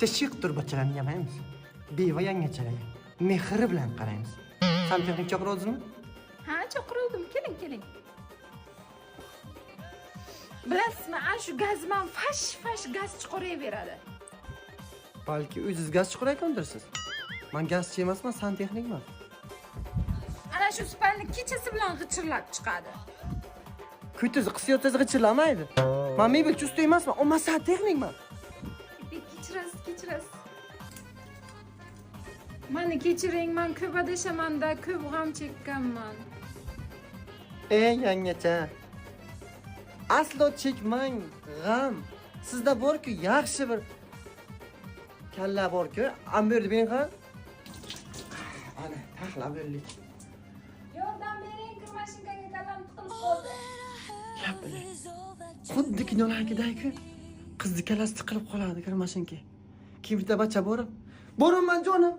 bitta shiq turbachalarni yamaymiz. Beva yangachalarga mehr bilan qaraymiz. Santexnik chaqirdingizmi? Ha, chaqirdim. Keling. Bilasizmi, ana shu gazman fash gaz chiqaraveradi. Balki o'zingiz gaz chiqarayotgandirsiz. Men gazchi emasman, santexnikman. Ana shu spalni kechasi bilan g'ichirlab chiqadi. Kutiz qisiyotsiz g'ichirlamaydi. Men mebelchi usta emasman, ammo santexnikman. Kechirasiz. Meni kechiring, men ko'p adashamanda, ko'p g'am chekkanman. Ey yangacha. Aslo chekmang g'am. Sizda bor-ku yaxshi bir kalla bor-ku, amberdi men ham. Ana, taxlab berdik. Yordam bering, kir mashinkaga kallam tiqilib qoldi. Yapili. Xuddi kinolardagi qizni kallasi tiqilib qoladi kir mashinka. Kimda bacha borib. Boraman jonim.